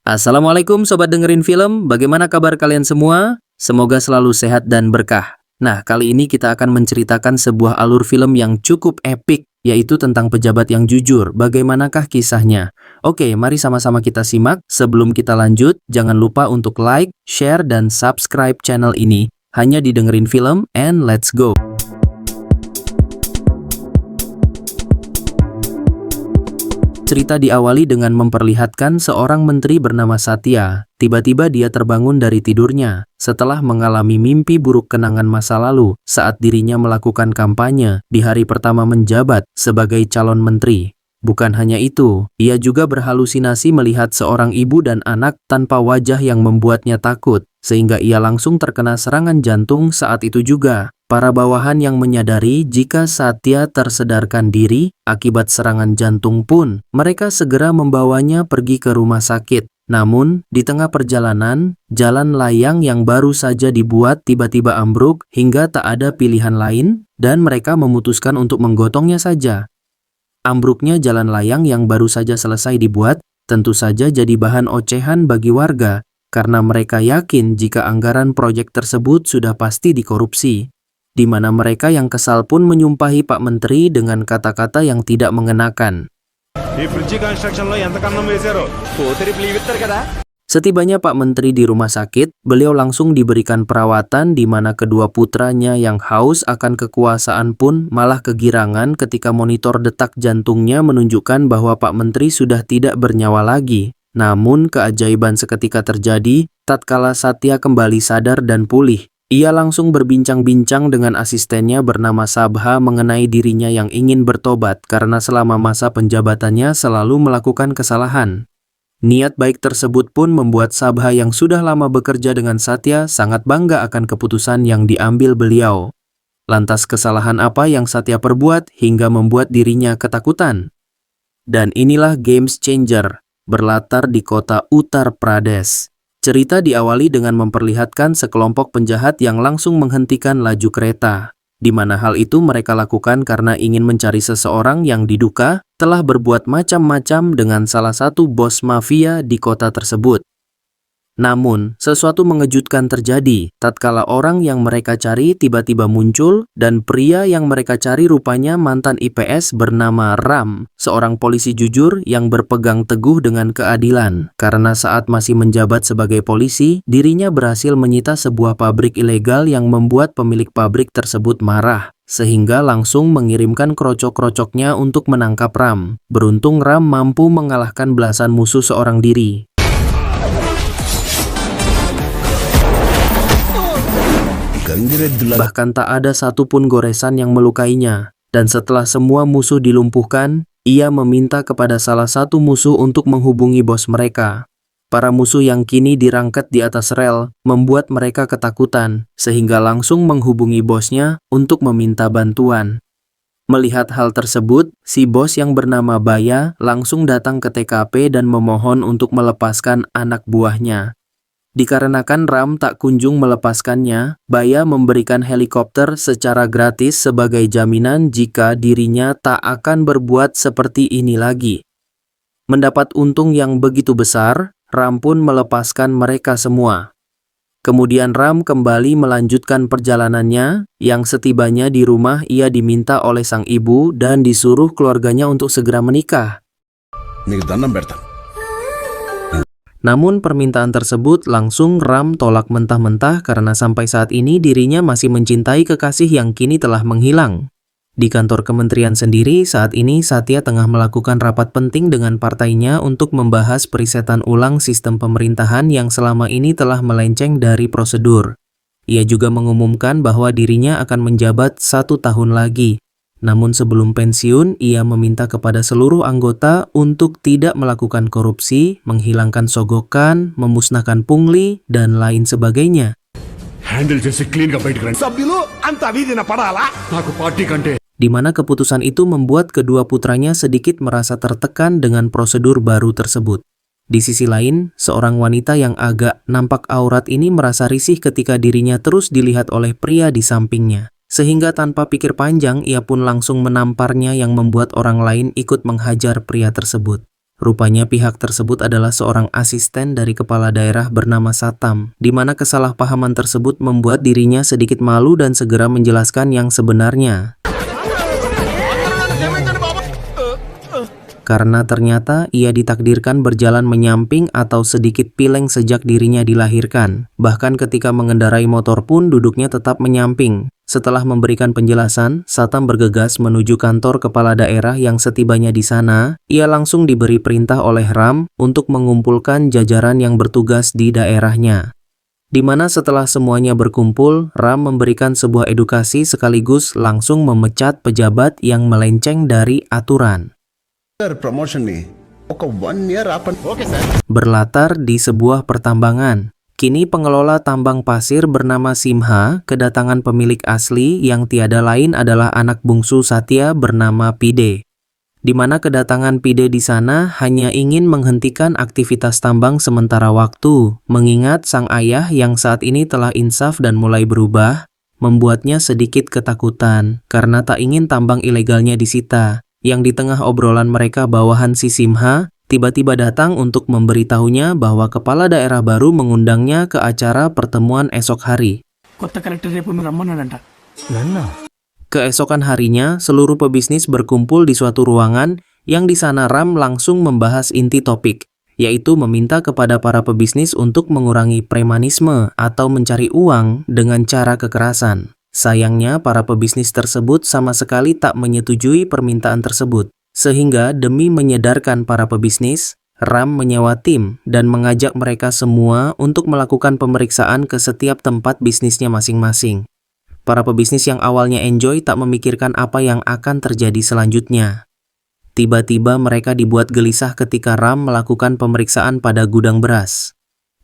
Assalamualaikum sobat dengerin film, bagaimana kabar kalian semua? Semoga selalu sehat dan berkah. Nah, kali ini kita akan menceritakan sebuah alur film yang cukup epik, yaitu tentang pejabat yang jujur. Bagaimanakah kisahnya? Oke, mari sama-sama kita simak. Sebelum kita lanjut, jangan lupa untuk like, share, dan subscribe channel ini. Hanya di Dengerin Film, and let's go! Cerita diawali dengan memperlihatkan seorang menteri bernama Satya. Tiba-tiba dia terbangun dari tidurnya setelah mengalami mimpi buruk kenangan masa lalu saat dirinya melakukan kampanye di hari pertama menjabat sebagai calon menteri. Bukan hanya itu, ia juga berhalusinasi melihat seorang ibu dan anak tanpa wajah yang membuatnya takut, sehingga ia langsung terkena serangan jantung saat itu juga. Para bawahan yang menyadari jika Satya tersedarkan diri akibat serangan jantung pun, mereka segera membawanya pergi ke rumah sakit. Namun, di tengah perjalanan, jalan layang yang baru saja dibuat tiba-tiba ambruk hingga tak ada pilihan lain, dan mereka memutuskan untuk menggotongnya saja. Ambruknya jalan layang yang baru saja selesai dibuat, tentu saja jadi bahan ocehan bagi warga, karena mereka yakin jika anggaran proyek tersebut sudah pasti dikorupsi. Di mana mereka yang kesal pun menyumpahi Pak Menteri dengan kata-kata yang tidak mengenakan. Setibanya Pak Menteri di rumah sakit, beliau langsung diberikan perawatan di mana kedua putranya yang haus akan kekuasaan pun malah kegirangan ketika monitor detak jantungnya menunjukkan bahwa Pak Menteri sudah tidak bernyawa lagi. Namun keajaiban seketika terjadi tatkala Satya kembali sadar dan pulih. Ia langsung berbincang-bincang dengan asistennya bernama Sabha mengenai dirinya yang ingin bertobat karena selama masa penjabatannya selalu melakukan kesalahan. Niat baik tersebut pun membuat Sabha yang sudah lama bekerja dengan Satya sangat bangga akan keputusan yang diambil beliau. Lantas kesalahan apa yang Satya perbuat hingga membuat dirinya ketakutan? Dan inilah Games Changer, berlatar di kota Uttar Pradesh. Cerita diawali dengan memperlihatkan sekelompok penjahat yang langsung menghentikan laju kereta, di mana hal itu mereka lakukan karena ingin mencari seseorang yang diduga telah berbuat macam-macam dengan salah satu bos mafia di kota tersebut. Namun, sesuatu mengejutkan terjadi tatkala orang yang mereka cari tiba-tiba muncul dan pria yang mereka cari rupanya mantan IPS bernama Ram, seorang polisi jujur yang berpegang teguh dengan keadilan. Karena saat masih menjabat sebagai polisi, dirinya berhasil menyita sebuah pabrik ilegal yang membuat pemilik pabrik tersebut marah, sehingga langsung mengirimkan krocok-krocoknya untuk menangkap Ram. Beruntung Ram mampu mengalahkan belasan musuh seorang diri. Bahkan tak ada satupun goresan yang melukainya. Dan setelah semua musuh dilumpuhkan, ia meminta kepada salah satu musuh untuk menghubungi bos mereka. Para musuh yang kini dirangket di atas rel membuat mereka ketakutan, sehingga langsung menghubungi bosnya untuk meminta bantuan. Melihat hal tersebut, si bos yang bernama Baya langsung datang ke TKP dan memohon untuk melepaskan anak buahnya. Dikarenakan Ram tak kunjung melepaskannya, Baya memberikan helikopter secara gratis sebagai jaminan jika dirinya tak akan berbuat seperti ini lagi. Mendapat untung yang begitu besar, Ram pun melepaskan mereka semua. Kemudian Ram kembali melanjutkan perjalanannya, yang setibanya di rumah ia diminta oleh sang ibu dan disuruh keluarganya untuk segera menikah. Namun permintaan tersebut langsung Ram tolak mentah-mentah karena sampai saat ini dirinya masih mencintai kekasih yang kini telah menghilang. Di kantor kementerian sendiri saat ini Satya tengah melakukan rapat penting dengan partainya untuk membahas perisetan ulang sistem pemerintahan yang selama ini telah melenceng dari prosedur. Ia juga mengumumkan bahwa dirinya akan menjabat 1 tahun lagi. Namun sebelum pensiun, ia meminta kepada seluruh anggota untuk tidak melakukan korupsi, menghilangkan sogokan, memusnahkan pungli, dan lain sebagainya. Di mana keputusan itu membuat kedua putranya sedikit merasa tertekan dengan prosedur baru tersebut. Di sisi lain, seorang wanita yang agak nampak aurat ini merasa risih ketika dirinya terus dilihat oleh pria di sampingnya. Sehingga tanpa pikir panjang, ia pun langsung menamparnya yang membuat orang lain ikut menghajar pria tersebut. Rupanya pihak tersebut adalah seorang asisten dari kepala daerah bernama Satam, di mana kesalahpahaman tersebut membuat dirinya sedikit malu dan segera menjelaskan yang sebenarnya. Karena ternyata ia ditakdirkan berjalan menyamping atau sedikit pileng sejak dirinya dilahirkan. Bahkan ketika mengendarai motor pun duduknya tetap menyamping. Setelah memberikan penjelasan, Satam bergegas menuju kantor kepala daerah yang setibanya di sana, ia langsung diberi perintah oleh Ram untuk mengumpulkan jajaran yang bertugas di daerahnya. Di mana setelah semuanya berkumpul, Ram memberikan sebuah edukasi sekaligus langsung memecat pejabat yang melenceng dari aturan. Promotion nih, ఒక 1 year apa? Oke, sir. Berlatar di sebuah pertambangan. Kini pengelola tambang pasir bernama Simha kedatangan pemilik asli yang tiada lain adalah anak bungsu Satya bernama Pide. Di mana kedatangan Pide di sana hanya ingin menghentikan aktivitas tambang sementara waktu, mengingat sang ayah yang saat ini telah insaf dan mulai berubah, membuatnya sedikit ketakutan karena tak ingin tambang ilegalnya disita. Yang di tengah obrolan mereka bawahan si Simha tiba-tiba datang untuk memberitahunya bahwa kepala daerah baru mengundangnya ke acara pertemuan esok hari. Keesokan harinya, seluruh pebisnis berkumpul di suatu ruangan yang di sana Ram langsung membahas inti topik, yaitu meminta kepada para pebisnis untuk mengurangi premanisme atau mencari uang dengan cara kekerasan. Sayangnya, para pebisnis tersebut sama sekali tak menyetujui permintaan tersebut. Sehingga demi menyadarkan para pebisnis, Ram menyewa tim dan mengajak mereka semua untuk melakukan pemeriksaan ke setiap tempat bisnisnya masing-masing. Para pebisnis yang awalnya enjoy tak memikirkan apa yang akan terjadi selanjutnya. Tiba-tiba mereka dibuat gelisah ketika Ram melakukan pemeriksaan pada gudang beras.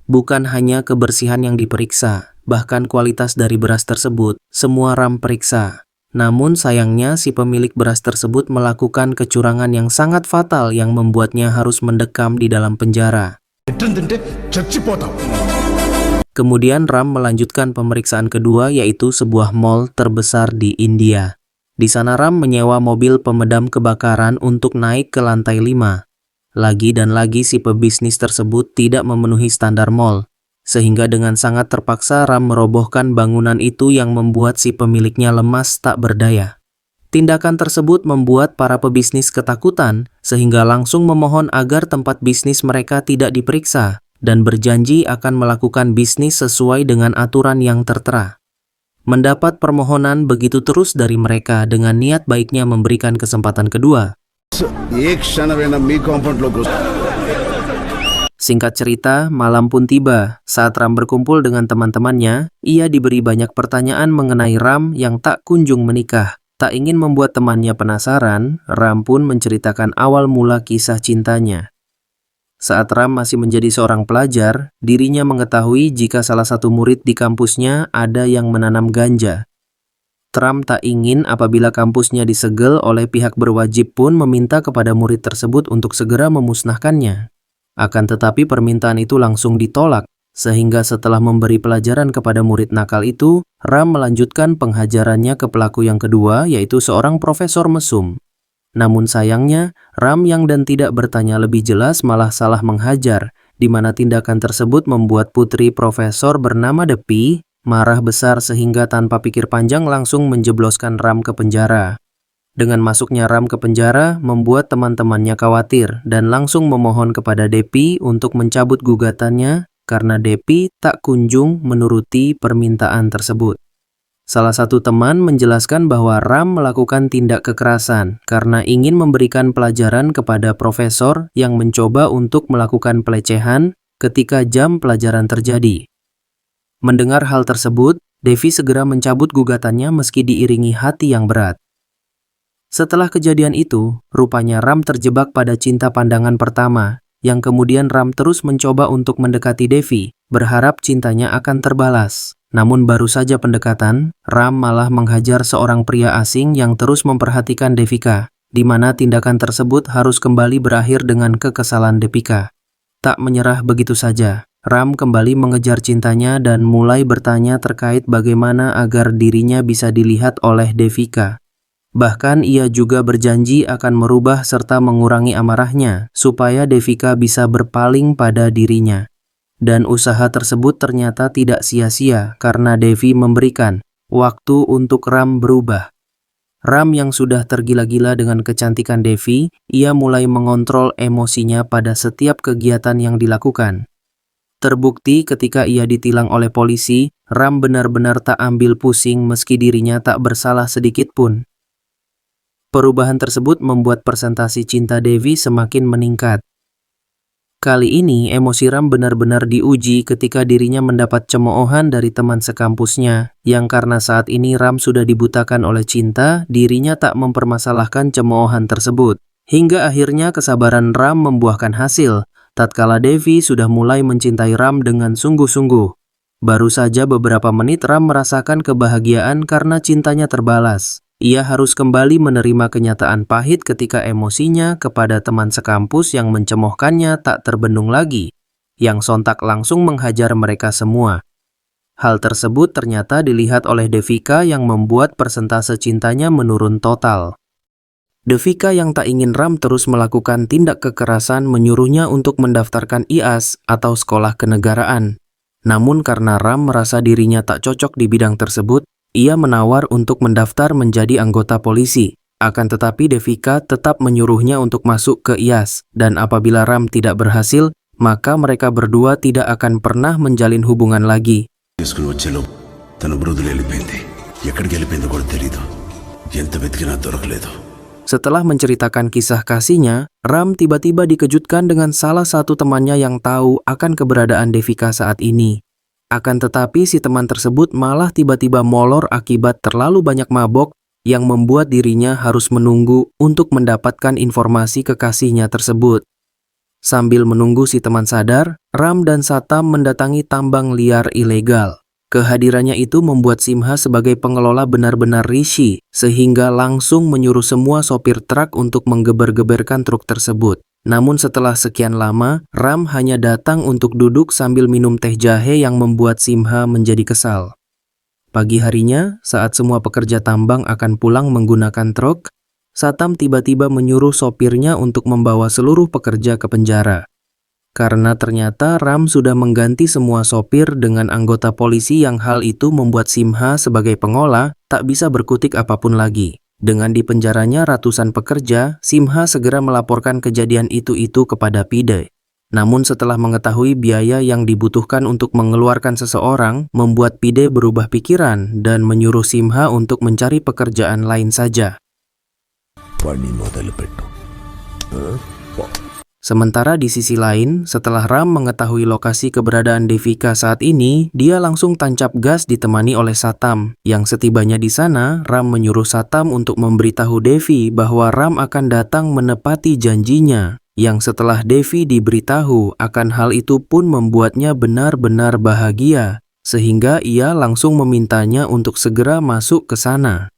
Bukan hanya kebersihan yang diperiksa, bahkan kualitas dari beras tersebut, semua Ram periksa. Namun sayangnya si pemilik beras tersebut melakukan kecurangan yang sangat fatal yang membuatnya harus mendekam di dalam penjara. Kemudian Ram melanjutkan pemeriksaan kedua yaitu sebuah mall terbesar di India. Di sana Ram menyewa mobil pemadam kebakaran untuk naik ke lantai 5. Lagi dan lagi si pebisnis tersebut tidak memenuhi standar mall. Sehingga dengan sangat terpaksa Ram merobohkan bangunan itu yang membuat si pemiliknya lemas tak berdaya. Tindakan tersebut membuat para pebisnis ketakutan sehingga langsung memohon agar tempat bisnis mereka tidak diperiksa dan berjanji akan melakukan bisnis sesuai dengan aturan yang tertera. Mendapat permohonan begitu terus dari mereka dengan niat baiknya memberikan kesempatan kedua. Singkat cerita, malam pun tiba. Saat Ram berkumpul dengan teman-temannya, ia diberi banyak pertanyaan mengenai Ram yang tak kunjung menikah. Tak ingin membuat temannya penasaran, Ram pun menceritakan awal mula kisah cintanya. Saat Ram masih menjadi seorang pelajar, dirinya mengetahui jika salah satu murid di kampusnya ada yang menanam ganja. Ram tak ingin apabila kampusnya disegel oleh pihak berwajib pun meminta kepada murid tersebut untuk segera memusnahkannya. Akan tetapi permintaan itu langsung ditolak, sehingga setelah memberi pelajaran kepada murid nakal itu, Ram melanjutkan penghajarannya ke pelaku yang kedua, yaitu seorang profesor mesum. Namun sayangnya, Ram yang dan tidak bertanya lebih jelas malah salah menghajar, di mana tindakan tersebut membuat putri profesor bernama Depi marah besar sehingga tanpa pikir panjang langsung menjebloskan Ram ke penjara. Dengan masuknya Ram ke penjara, membuat teman-temannya khawatir dan langsung memohon kepada Depi untuk mencabut gugatannya karena Depi tak kunjung menuruti permintaan tersebut. Salah satu teman menjelaskan bahwa Ram melakukan tindak kekerasan karena ingin memberikan pelajaran kepada profesor yang mencoba untuk melakukan pelecehan ketika jam pelajaran terjadi. Mendengar hal tersebut, Devi segera mencabut gugatannya meski diiringi hati yang berat. Setelah kejadian itu, rupanya Ram terjebak pada cinta pandangan pertama, yang kemudian Ram terus mencoba untuk mendekati Devi, berharap cintanya akan terbalas. Namun baru saja pendekatan, Ram malah menghajar seorang pria asing yang terus memperhatikan Devika, di mana tindakan tersebut harus kembali berakhir dengan kekesalan Devika. Tak menyerah begitu saja. Ram kembali mengejar cintanya dan mulai bertanya terkait bagaimana agar dirinya bisa dilihat oleh Devika. Bahkan ia juga berjanji akan merubah serta mengurangi amarahnya supaya Devika bisa berpaling pada dirinya. Dan usaha tersebut ternyata tidak sia-sia karena Devi memberikan waktu untuk Ram berubah. Ram yang sudah tergila-gila dengan kecantikan Devi, ia mulai mengontrol emosinya pada setiap kegiatan yang dilakukan. Terbukti ketika ia ditilang oleh polisi, Ram benar-benar tak ambil pusing meski dirinya tak bersalah sedikit pun. Perubahan tersebut membuat persentase cinta Devi semakin meningkat. Kali ini emosi Ram benar-benar diuji ketika dirinya mendapat cemoohan dari teman sekampusnya, yang karena saat ini Ram sudah dibutakan oleh cinta, dirinya tak mempermasalahkan cemoohan tersebut. Hingga akhirnya kesabaran Ram membuahkan hasil, tatkala Devi sudah mulai mencintai Ram dengan sungguh-sungguh. Baru saja beberapa menit Ram merasakan kebahagiaan karena cintanya terbalas. Ia harus kembali menerima kenyataan pahit ketika emosinya kepada teman sekampus yang mencemoohkannya tak terbendung lagi, yang sontak langsung menghajar mereka semua. Hal tersebut ternyata dilihat oleh Devika yang membuat persentase cintanya menurun total. Devika yang tak ingin Ram terus melakukan tindak kekerasan menyuruhnya untuk mendaftarkan IAS atau sekolah kenegaraan. Namun karena Ram merasa dirinya tak cocok di bidang tersebut, ia menawar untuk mendaftar menjadi anggota polisi. Akan tetapi Devika tetap menyuruhnya untuk masuk ke IAS, dan apabila Ram tidak berhasil, maka mereka berdua tidak akan pernah menjalin hubungan lagi. Setelah menceritakan kisah kasihnya, Ram tiba-tiba dikejutkan dengan salah satu temannya yang tahu akan keberadaan Devika saat ini. Akan tetapi si teman tersebut malah tiba-tiba molor akibat terlalu banyak mabok yang membuat dirinya harus menunggu untuk mendapatkan informasi kekasihnya tersebut. Sambil menunggu si teman sadar, Ram dan Satam mendatangi tambang liar ilegal. Kehadirannya itu membuat Simha sebagai pengelola benar-benar risih, sehingga langsung menyuruh semua sopir truk untuk menggeber-geberkan truk tersebut. Namun setelah sekian lama, Ram hanya datang untuk duduk sambil minum teh jahe yang membuat Simha menjadi kesal. Pagi harinya, saat semua pekerja tambang akan pulang menggunakan truk, Satam tiba-tiba menyuruh sopirnya untuk membawa seluruh pekerja ke penjara. Karena ternyata Ram sudah mengganti semua sopir dengan anggota polisi yang hal itu membuat Simha sebagai pengolah tak bisa berkutik apapun lagi. Dengan dipenjaranya ratusan pekerja, Simha segera melaporkan kejadian itu kepada Pide. Namun setelah mengetahui biaya yang dibutuhkan untuk mengeluarkan seseorang, membuat Pide berubah pikiran dan menyuruh Simha untuk mencari pekerjaan lain saja. Sementara di sisi lain, setelah Ram mengetahui lokasi keberadaan Devika saat ini, dia langsung tancap gas ditemani oleh Satam. Yang setibanya di sana, Ram menyuruh Satam untuk memberitahu Devi bahwa Ram akan datang menepati janjinya. Yang setelah Devi diberitahu akan hal itu pun membuatnya benar-benar bahagia, sehingga ia langsung memintanya untuk segera masuk ke sana.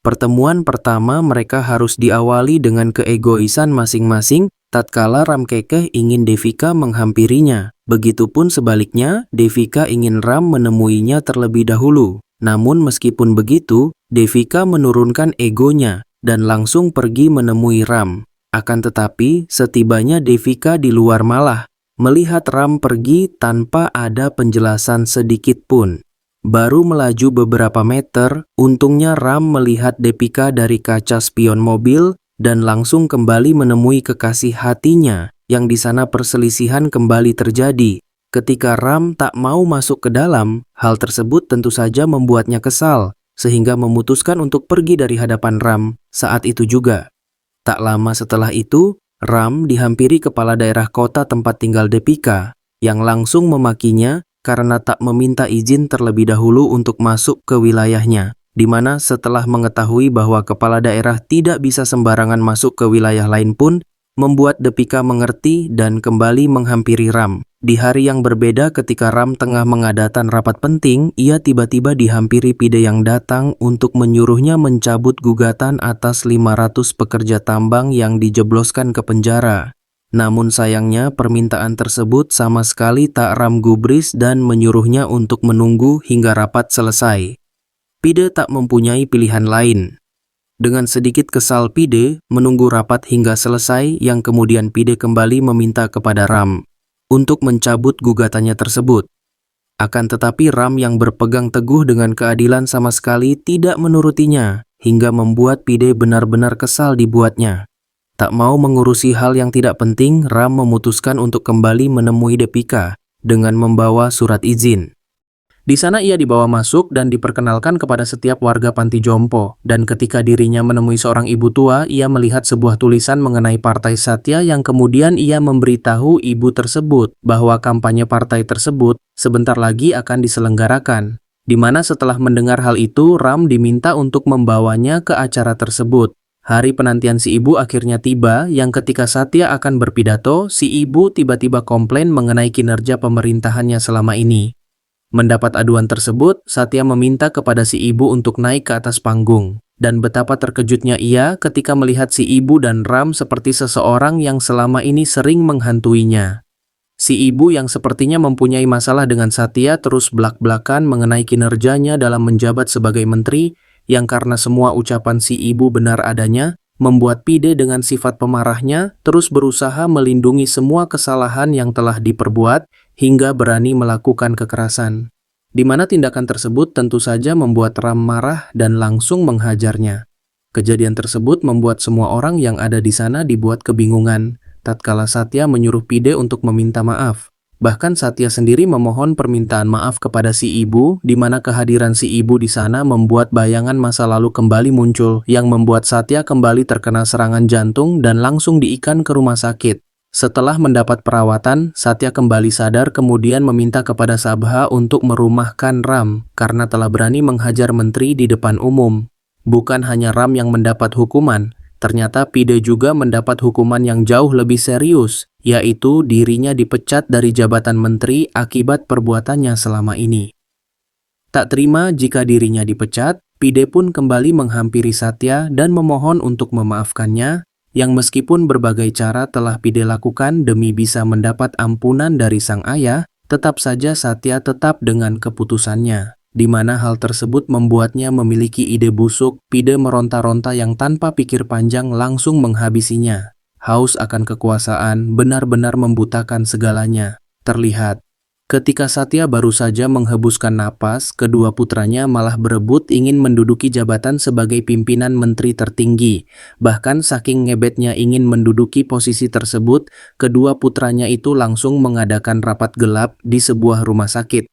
Pertemuan pertama mereka harus diawali dengan keegoisan masing-masing. Tatkala Ram kekeh ingin Devika menghampirinya, begitupun sebaliknya Devika ingin Ram menemuinya terlebih dahulu. Namun meskipun begitu, Devika menurunkan egonya dan langsung pergi menemui Ram. Akan tetapi, setibanya Devika di luar malah melihat Ram pergi tanpa ada penjelasan sedikit pun. Baru melaju beberapa meter, untungnya Ram melihat Devika dari kaca spion mobil dan langsung kembali menemui kekasih hatinya, yang di sana perselisihan kembali terjadi. Ketika Ram tak mau masuk ke dalam, hal tersebut tentu saja membuatnya kesal, sehingga memutuskan untuk pergi dari hadapan Ram saat itu juga. Tak lama setelah itu, Ram dihampiri kepala daerah kota tempat tinggal Devika, yang langsung memakinya karena tak meminta izin terlebih dahulu untuk masuk ke wilayahnya. Di mana setelah mengetahui bahwa kepala daerah tidak bisa sembarangan masuk ke wilayah lain pun, membuat Devika mengerti dan kembali menghampiri Ram. Di hari yang berbeda ketika Ram tengah mengadakan rapat penting, ia tiba-tiba dihampiri Pide yang datang untuk menyuruhnya mencabut gugatan atas 500 pekerja tambang yang dijebloskan ke penjara. Namun sayangnya permintaan tersebut sama sekali tak Ram gubris dan menyuruhnya untuk menunggu hingga rapat selesai. Pide tak mempunyai pilihan lain. Dengan sedikit kesal, Pide menunggu rapat hingga selesai, yang kemudian Pide kembali meminta kepada Ram untuk mencabut gugatannya tersebut. Akan tetapi Ram yang berpegang teguh dengan keadilan sama sekali tidak menurutinya, hingga membuat Pide benar-benar kesal dibuatnya. Tak mau mengurusi hal yang tidak penting, Ram memutuskan untuk kembali menemui Depika dengan membawa surat izin. Di sana ia dibawa masuk dan diperkenalkan kepada setiap warga panti jompo, dan ketika dirinya menemui seorang ibu tua, ia melihat sebuah tulisan mengenai Partai Satya yang kemudian ia memberitahu ibu tersebut bahwa kampanye partai tersebut sebentar lagi akan diselenggarakan, di mana setelah mendengar hal itu, Ram diminta untuk membawanya ke acara tersebut. Hari penantian si ibu akhirnya tiba, yang ketika Satya akan berpidato, si ibu tiba-tiba komplain mengenai kinerja pemerintahannya selama ini. Mendapat aduan tersebut, Satya meminta kepada si ibu untuk naik ke atas panggung. Dan betapa terkejutnya ia ketika melihat si ibu dan Ram seperti seseorang yang selama ini sering menghantuinya. Si ibu yang sepertinya mempunyai masalah dengan Satya terus belak-belakan mengenai kinerjanya dalam menjabat sebagai menteri, yang karena semua ucapan si ibu benar adanya, membuat Pide dengan sifat pemarahnya terus berusaha melindungi semua kesalahan yang telah diperbuat hingga berani melakukan kekerasan. Di mana tindakan tersebut tentu saja membuat Ram marah dan langsung menghajarnya. Kejadian tersebut membuat semua orang yang ada di sana dibuat kebingungan, tatkala Satya menyuruh Pide untuk meminta maaf. Bahkan Satya sendiri memohon permintaan maaf kepada si ibu, di mana kehadiran si ibu di sana membuat bayangan masa lalu kembali muncul, yang membuat Satya kembali terkena serangan jantung dan langsung diikan ke rumah sakit. Setelah mendapat perawatan, Satya kembali sadar kemudian meminta kepada Sabha untuk merumahkan Ram karena telah berani menghajar menteri di depan umum. Bukan hanya Ram yang mendapat hukuman, ternyata Pide juga mendapat hukuman yang jauh lebih serius, yaitu dirinya dipecat dari jabatan menteri akibat perbuatannya selama ini. Tak terima jika dirinya dipecat, Pide pun kembali menghampiri Satya dan memohon untuk memaafkannya, yang meskipun berbagai cara telah Pide lakukan demi bisa mendapat ampunan dari sang ayah, tetap saja Satya tetap dengan keputusannya, di mana hal tersebut membuatnya memiliki ide busuk. Pide meronta-ronta yang tanpa pikir panjang langsung menghabisinya. Haus akan kekuasaan benar-benar membutakan segalanya. Terlihat, ketika Satya baru saja menghembuskan napas, kedua putranya malah berebut ingin menduduki jabatan sebagai pimpinan menteri tertinggi. Bahkan saking ngebetnya ingin menduduki posisi tersebut, kedua putranya itu langsung mengadakan rapat gelap di sebuah rumah sakit.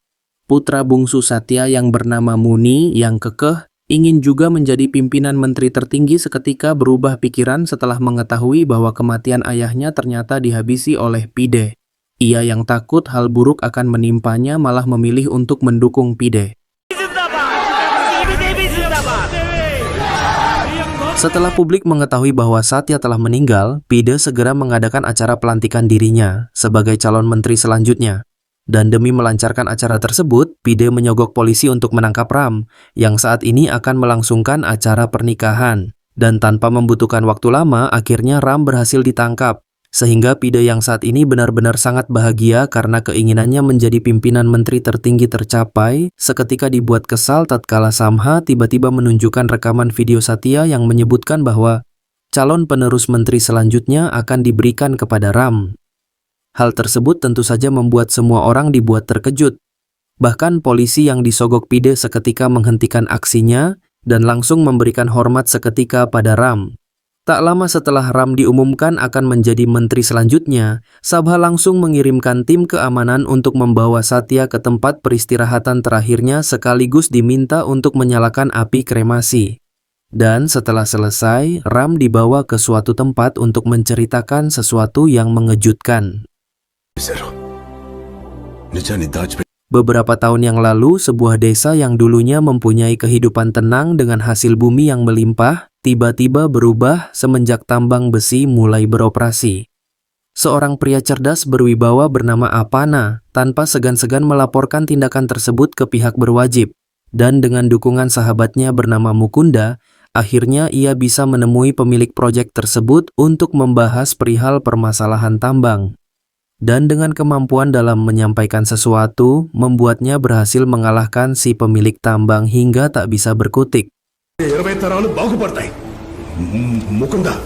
Putra bungsu Satya yang bernama Muni yang kekeh ingin juga menjadi pimpinan menteri tertinggi seketika berubah pikiran setelah mengetahui bahwa kematian ayahnya ternyata dihabisi oleh Pide. Ia yang takut hal buruk akan menimpanya malah memilih untuk mendukung Pide. Setelah publik mengetahui bahwa Satya telah meninggal, Pide segera mengadakan acara pelantikan dirinya sebagai calon menteri selanjutnya. Dan demi melancarkan acara tersebut, Pide menyogok polisi untuk menangkap Ram, yang saat ini akan melangsungkan acara pernikahan. Dan tanpa membutuhkan waktu lama, akhirnya Ram berhasil ditangkap. Sehingga Pide yang saat ini benar-benar sangat bahagia karena keinginannya menjadi pimpinan menteri tertinggi tercapai, seketika dibuat kesal tatkala Samha tiba-tiba menunjukkan rekaman video Satya yang menyebutkan bahwa calon penerus menteri selanjutnya akan diberikan kepada Ram. Hal tersebut tentu saja membuat semua orang dibuat terkejut. Bahkan polisi yang disogok Pide seketika menghentikan aksinya dan langsung memberikan hormat seketika pada Ram. Tak lama setelah Ram diumumkan akan menjadi menteri selanjutnya, Sabha langsung mengirimkan tim keamanan untuk membawa Satya ke tempat peristirahatan terakhirnya sekaligus diminta untuk menyalakan api kremasi. Dan setelah selesai, Ram dibawa ke suatu tempat untuk menceritakan sesuatu yang mengejutkan. Beberapa tahun yang lalu, sebuah desa yang dulunya mempunyai kehidupan tenang dengan hasil bumi yang melimpah, tiba-tiba berubah semenjak tambang besi mulai beroperasi. Seorang pria cerdas berwibawa bernama Apana tanpa segan-segan melaporkan tindakan tersebut ke pihak berwajib, dan dengan dukungan sahabatnya bernama Mukunda, akhirnya ia bisa menemui pemilik proyek tersebut untuk membahas perihal permasalahan tambang. Dan dengan kemampuan dalam menyampaikan sesuatu, membuatnya berhasil mengalahkan si pemilik tambang hingga tak bisa berkutik. Mukunda.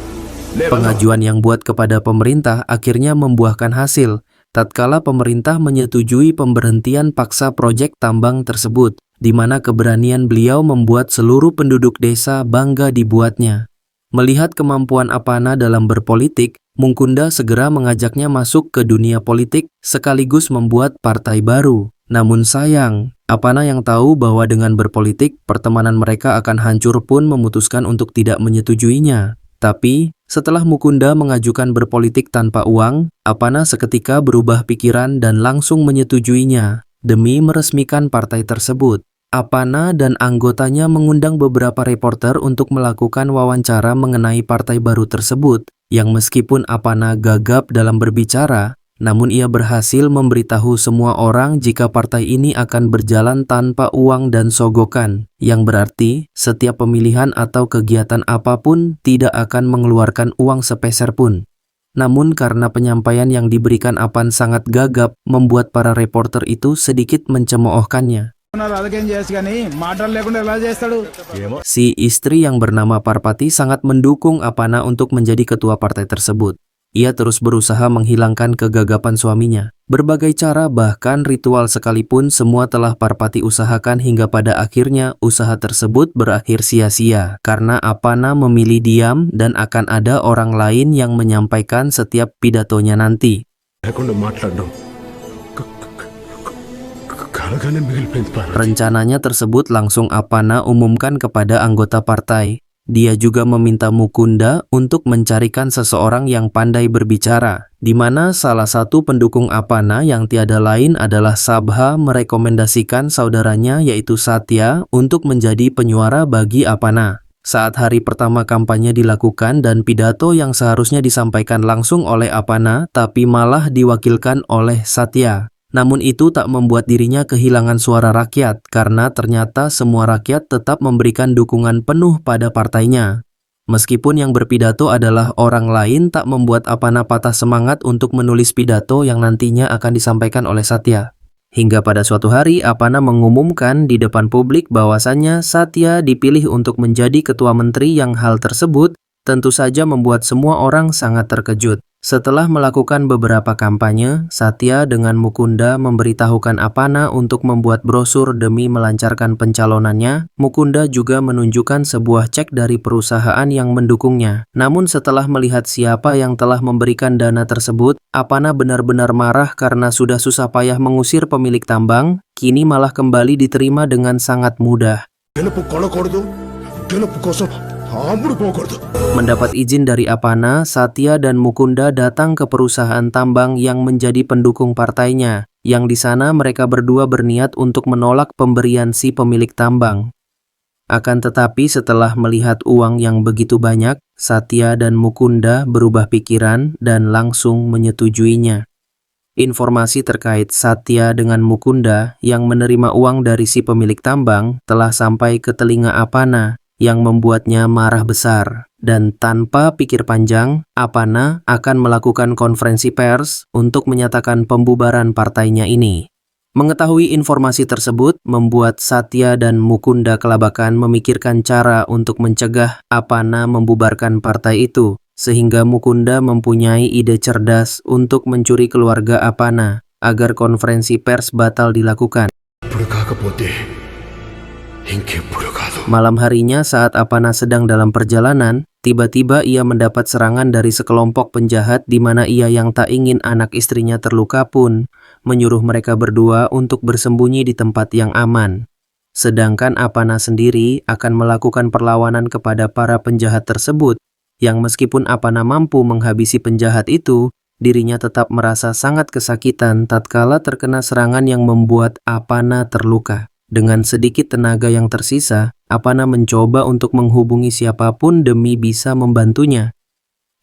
Pengajuan yang buat kepada pemerintah akhirnya membuahkan hasil, tatkala pemerintah menyetujui pemberhentian paksa proyek tambang tersebut, di mana keberanian beliau membuat seluruh penduduk desa bangga dibuatnya. Melihat kemampuan Apana dalam berpolitik, Mukunda segera mengajaknya masuk ke dunia politik sekaligus membuat partai baru. Namun sayang, Apana yang tahu bahwa dengan berpolitik, pertemanan mereka akan hancur pun memutuskan untuk tidak menyetujuinya. Tapi, setelah Mukunda mengajukan berpolitik tanpa uang, Apana seketika berubah pikiran dan langsung menyetujuinya demi meresmikan partai tersebut. Apana dan anggotanya mengundang beberapa reporter untuk melakukan wawancara mengenai partai baru tersebut, yang meskipun Apana gagap dalam berbicara, namun ia berhasil memberitahu semua orang jika partai ini akan berjalan tanpa uang dan sogokan, yang berarti setiap pemilihan atau kegiatan apapun tidak akan mengeluarkan uang sepeser pun. Namun karena penyampaian yang diberikan Apan sangat gagap, membuat para reporter itu sedikit mencemoohkannya. Si istri yang bernama Parpati sangat mendukung Apana untuk menjadi ketua partai tersebut. Ia terus berusaha menghilangkan kegagapan suaminya. Berbagai cara bahkan ritual sekalipun semua telah Parpati usahakan hingga pada akhirnya usaha tersebut berakhir sia-sia. Karena Apana memilih diam dan akan ada orang lain yang menyampaikan setiap pidatonya nanti. Rencananya tersebut langsung Apana umumkan kepada anggota partai. Dia juga meminta Mukunda untuk mencarikan seseorang yang pandai berbicara, di mana salah satu pendukung Apana yang tiada lain adalah Sabha merekomendasikan saudaranya yaitu Satya untuk menjadi penyuara bagi Apana. Saat hari pertama kampanye dilakukan dan pidato yang seharusnya disampaikan langsung oleh Apana tapi malah diwakilkan oleh Satya. Namun itu tak membuat dirinya kehilangan suara rakyat karena ternyata semua rakyat tetap memberikan dukungan penuh pada partainya. Meskipun yang berpidato adalah orang lain tak membuat Apana patah semangat untuk menulis pidato yang nantinya akan disampaikan oleh Satya. Hingga pada suatu hari Apana mengumumkan di depan publik bahwasannya Satya dipilih untuk menjadi ketua menteri yang hal tersebut tentu saja membuat semua orang sangat terkejut. Setelah melakukan beberapa kampanye, Satya dengan Mukunda memberitahukan Apana untuk membuat brosur demi melancarkan pencalonannya. Mukunda juga menunjukkan sebuah cek dari perusahaan yang mendukungnya. Namun setelah melihat siapa yang telah memberikan dana tersebut, Apana benar-benar marah karena sudah susah payah mengusir pemilik tambang, kini malah kembali diterima dengan sangat mudah. Mendapat izin dari Apana, Satya dan Mukunda datang ke perusahaan tambang yang menjadi pendukung partainya, yang di sana mereka berdua berniat untuk menolak pemberian si pemilik tambang. Akan tetapi setelah melihat uang yang begitu banyak, Satya dan Mukunda berubah pikiran dan langsung menyetujuinya. Informasi terkait Satya dengan Mukunda yang menerima uang dari si pemilik tambang telah sampai ke telinga Apana, yang membuatnya marah besar. Dan tanpa pikir panjang, Apana akan melakukan konferensi pers untuk menyatakan pembubaran partainya ini. Mengetahui informasi tersebut membuat Satya dan Mukunda kelabakan memikirkan cara untuk mencegah Apana membubarkan partai itu, sehingga Mukunda mempunyai ide cerdas untuk mencuri keluarga Apana agar konferensi pers batal dilakukan. Malam harinya saat Apana sedang dalam perjalanan, tiba-tiba ia mendapat serangan dari sekelompok penjahat di mana ia yang tak ingin anak istrinya terluka pun menyuruh mereka berdua untuk bersembunyi di tempat yang aman. Sedangkan Apana sendiri akan melakukan perlawanan kepada para penjahat tersebut, yang meskipun Apana mampu menghabisi penjahat itu, dirinya tetap merasa sangat kesakitan tatkala terkena serangan yang membuat Apana terluka. Dengan sedikit tenaga yang tersisa, Apana mencoba untuk menghubungi siapapun demi bisa membantunya.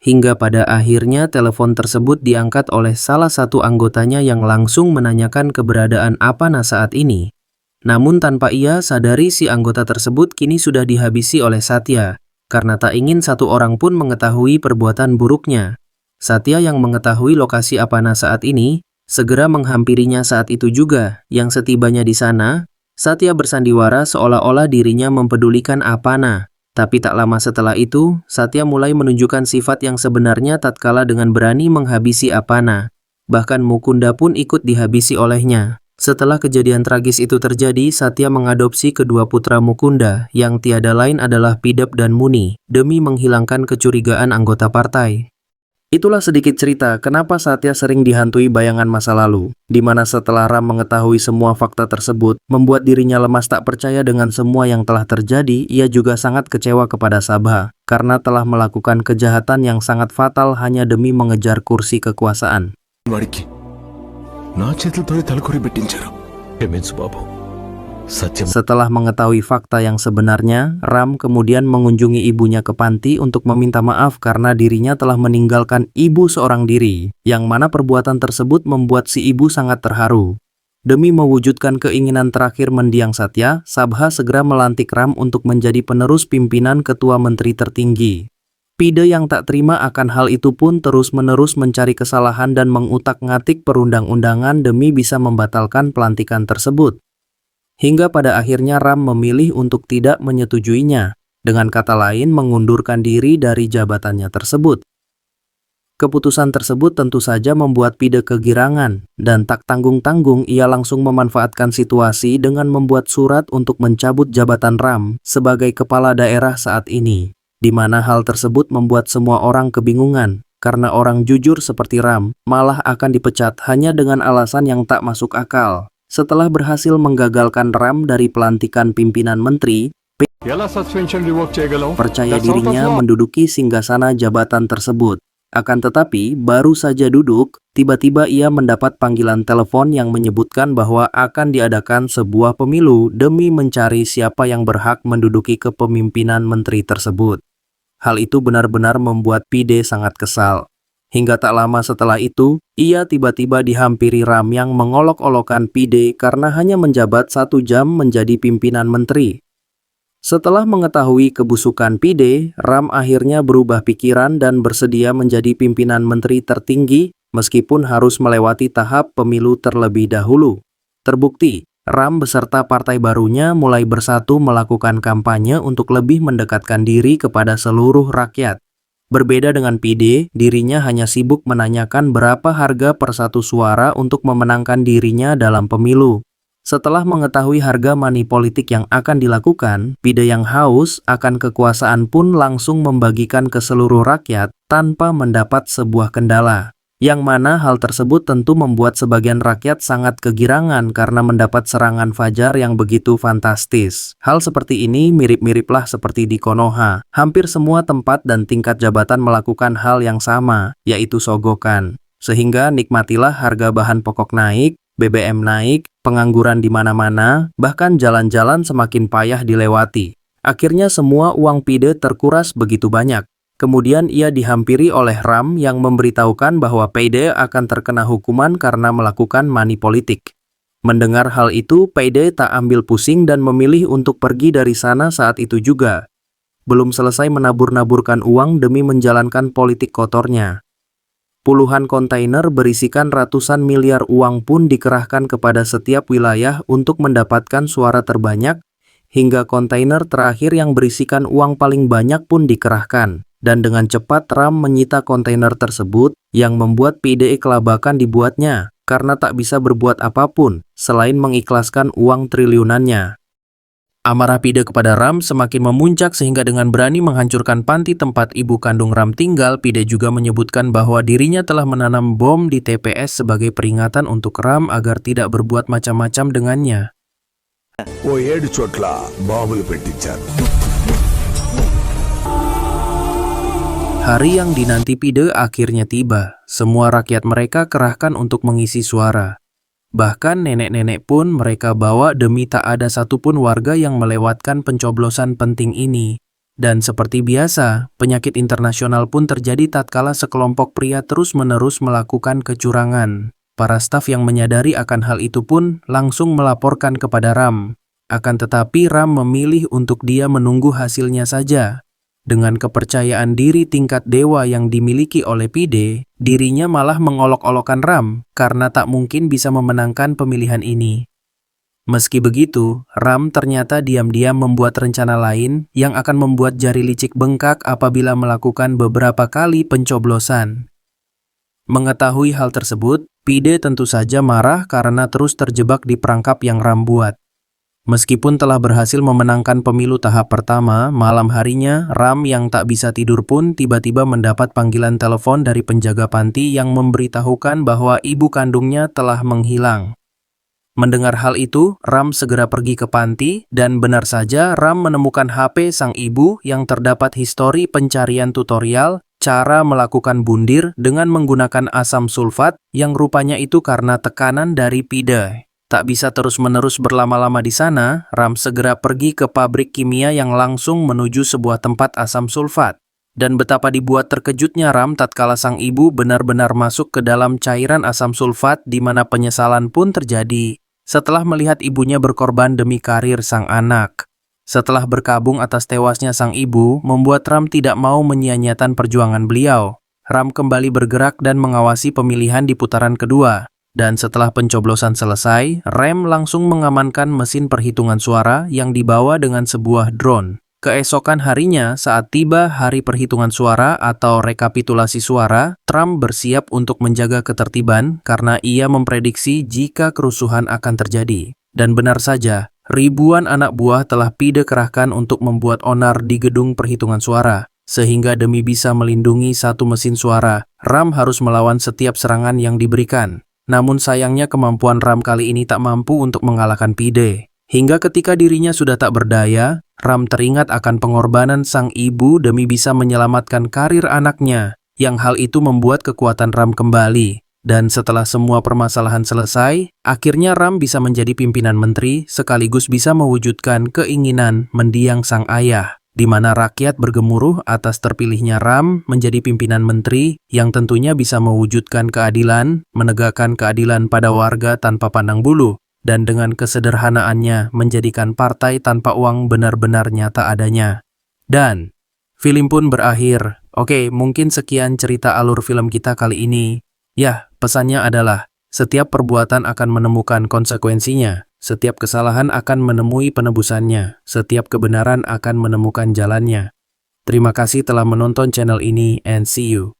Hingga pada akhirnya telepon tersebut diangkat oleh salah satu anggotanya yang langsung menanyakan keberadaan Apana saat ini. Namun tanpa ia sadari si anggota tersebut kini sudah dihabisi oleh Satya, karena tak ingin satu orang pun mengetahui perbuatan buruknya. Satya yang mengetahui lokasi Apana saat ini, segera menghampirinya saat itu juga, yang setibanya di sana, Satya bersandiwara seolah-olah dirinya mempedulikan Apana. Tapi tak lama setelah itu, Satya mulai menunjukkan sifat yang sebenarnya tatkala dengan berani menghabisi Apana. Bahkan Mukunda pun ikut dihabisi olehnya. Setelah kejadian tragis itu terjadi, Satya mengadopsi kedua putra Mukunda, yang tiada lain adalah Pidep dan Muni, demi menghilangkan kecurigaan anggota partai. Itulah sedikit cerita kenapa Satya sering dihantui bayangan masa lalu, di mana setelah Ram mengetahui semua fakta tersebut, membuat dirinya lemas tak percaya dengan semua yang telah terjadi. Ia juga sangat kecewa kepada Sabha, karena telah melakukan kejahatan yang sangat fatal hanya demi mengejar kursi kekuasaan. వాడికి నా చేతులతోనే తలకొరి పెట్టించారు. క్షమించు బాబు. సత్యం. Setelah mengetahui fakta yang sebenarnya, Ram kemudian mengunjungi ibunya ke panti untuk meminta maaf karena dirinya telah meninggalkan ibu seorang diri, yang mana perbuatan tersebut membuat si ibu sangat terharu. Demi mewujudkan keinginan terakhir mendiang Satya, Sabha segera melantik Ram untuk menjadi penerus pimpinan ketua menteri tertinggi. Pide yang tak terima akan hal itu pun terus-menerus mencari kesalahan dan mengutak-ngatik perundang-undangan demi bisa membatalkan pelantikan tersebut. Hingga pada akhirnya Ram memilih untuk tidak menyetujuinya, dengan kata lain mengundurkan diri dari jabatannya tersebut. Keputusan tersebut tentu saja membuat Pide kegirangan, dan tak tanggung-tanggung ia langsung memanfaatkan situasi dengan membuat surat untuk mencabut jabatan Ram sebagai kepala daerah saat ini, di mana hal tersebut membuat semua orang kebingungan, karena orang jujur seperti Ram malah akan dipecat hanya dengan alasan yang tak masuk akal. Setelah berhasil menggagalkan Ram dari pelantikan pimpinan menteri, percaya dirinya menduduki singgasana jabatan tersebut. Akan tetapi, baru saja duduk, tiba-tiba ia mendapat panggilan telepon yang menyebutkan bahwa akan diadakan sebuah pemilu demi mencari siapa yang berhak menduduki kepemimpinan menteri tersebut. Hal itu benar-benar membuat Pide sangat kesal. Hingga tak lama setelah itu, ia tiba-tiba dihampiri Ram yang mengolok-olokkan Pide karena hanya menjabat 1 jam menjadi pimpinan menteri. Setelah mengetahui kebusukan Pide, Ram akhirnya berubah pikiran dan bersedia menjadi pimpinan menteri tertinggi meskipun harus melewati tahap pemilu terlebih dahulu. Terbukti, Ram beserta partai barunya mulai bersatu melakukan kampanye untuk lebih mendekatkan diri kepada seluruh rakyat. Berbeda dengan Pide, dirinya hanya sibuk menanyakan berapa harga per 1 suara untuk memenangkan dirinya dalam pemilu. Setelah mengetahui harga money politik yang akan dilakukan, Pide yang haus akan kekuasaan pun langsung membagikan ke seluruh rakyat tanpa mendapat sebuah kendala. Yang mana hal tersebut tentu membuat sebagian rakyat sangat kegirangan karena mendapat serangan fajar yang begitu fantastis. Hal seperti ini mirip-miriplah seperti di Konoha. Hampir semua tempat dan tingkat jabatan melakukan hal yang sama, yaitu sogokan. Sehingga nikmatilah harga bahan pokok naik, BBM naik, pengangguran di mana-mana, bahkan jalan-jalan semakin payah dilewati. Akhirnya semua uang Pide terkuras begitu banyak. Kemudian ia dihampiri oleh Ram yang memberitahukan bahwa Pide akan terkena hukuman karena melakukan money politik. Mendengar hal itu, Pide tak ambil pusing dan memilih untuk pergi dari sana saat itu juga. Belum selesai menabur-naburkan uang demi menjalankan politik kotornya. Puluhan kontainer berisikan ratusan miliar uang pun dikerahkan kepada setiap wilayah untuk mendapatkan suara terbanyak, hingga kontainer terakhir yang berisikan uang paling banyak pun dikerahkan. Dan dengan cepat Ram menyita kontainer tersebut yang membuat Pide kelabakan dibuatnya karena tak bisa berbuat apapun selain mengikhlaskan uang triliunannya. Amarah Pide kepada Ram semakin memuncak sehingga dengan berani menghancurkan panti tempat ibu kandung Ram tinggal, Pide juga menyebutkan bahwa dirinya telah menanam bom di TPS sebagai peringatan untuk Ram agar tidak berbuat macam-macam dengannya. ఓ 7 చోట్ల బాంబులు పెట్టించారు. Hari yang dinanti Pide akhirnya tiba. Semua rakyat mereka kerahkan untuk mengisi suara. Bahkan nenek-nenek pun mereka bawa demi tak ada satupun warga yang melewatkan pencoblosan penting ini. Dan seperti biasa, penyakit internasional pun terjadi tatkala sekelompok pria terus-menerus melakukan kecurangan. Para staf yang menyadari akan hal itu pun langsung melaporkan kepada Ram. Akan tetapi Ram memilih untuk dia menunggu hasilnya saja. Dengan kepercayaan diri tingkat dewa yang dimiliki oleh Pide, dirinya malah mengolok-olokkan Ram karena tak mungkin bisa memenangkan pemilihan ini. Meski begitu, Ram ternyata diam-diam membuat rencana lain yang akan membuat jari licik bengkak apabila melakukan beberapa kali pencoblosan. Mengetahui hal tersebut, Pide tentu saja marah karena terus terjebak di perangkap yang Ram buat. Meskipun telah berhasil memenangkan pemilu tahap pertama, malam harinya Ram yang tak bisa tidur pun tiba-tiba mendapat panggilan telepon dari penjaga panti yang memberitahukan bahwa ibu kandungnya telah menghilang. Mendengar hal itu, Ram segera pergi ke panti dan benar saja Ram menemukan HP sang ibu yang terdapat histori pencarian tutorial cara melakukan bundir dengan menggunakan asam sulfat yang rupanya itu karena tekanan dari Pide. Tak bisa terus-menerus berlama-lama di sana, Ram segera pergi ke pabrik kimia yang langsung menuju sebuah tempat asam sulfat. Dan betapa dibuat terkejutnya Ram tatkala sang ibu benar-benar masuk ke dalam cairan asam sulfat di mana penyesalan pun terjadi setelah melihat ibunya berkorban demi karir sang anak. Setelah berkabung atas tewasnya sang ibu, membuat Ram tidak mau menyia-nyiakan perjuangan beliau. Ram kembali bergerak dan mengawasi pemilihan di putaran kedua. Dan setelah pencoblosan selesai, Ram langsung mengamankan mesin perhitungan suara yang dibawa dengan sebuah drone. Keesokan harinya, saat tiba hari perhitungan suara atau rekapitulasi suara, Trump bersiap untuk menjaga ketertiban karena ia memprediksi jika kerusuhan akan terjadi. Dan benar saja, ribuan anak buah telah Pide kerahkan untuk membuat onar di gedung perhitungan suara. Sehingga demi bisa melindungi satu mesin suara, Ram harus melawan setiap serangan yang diberikan. Namun sayangnya kemampuan Ram kali ini tak mampu untuk mengalahkan Pide. Hingga ketika dirinya sudah tak berdaya, Ram teringat akan pengorbanan sang ibu demi bisa menyelamatkan karir anaknya, yang hal itu membuat kekuatan Ram kembali. Dan setelah semua permasalahan selesai, akhirnya Ram bisa menjadi pimpinan menteri sekaligus bisa mewujudkan keinginan mendiang sang ayah, di mana rakyat bergemuruh atas terpilihnya Ram menjadi pimpinan menteri yang tentunya bisa mewujudkan keadilan, menegakkan keadilan pada warga tanpa pandang bulu. Dan dengan kesederhanaannya menjadikan partai tanpa uang benar-benar nyata adanya. Dan film pun berakhir. Oke, mungkin sekian cerita alur film kita kali ini. Ya, pesannya adalah setiap perbuatan akan menemukan konsekuensinya. Setiap kesalahan akan menemui penebusannya. Setiap kebenaran akan menemukan jalannya. Terima kasih telah menonton channel ini and see you.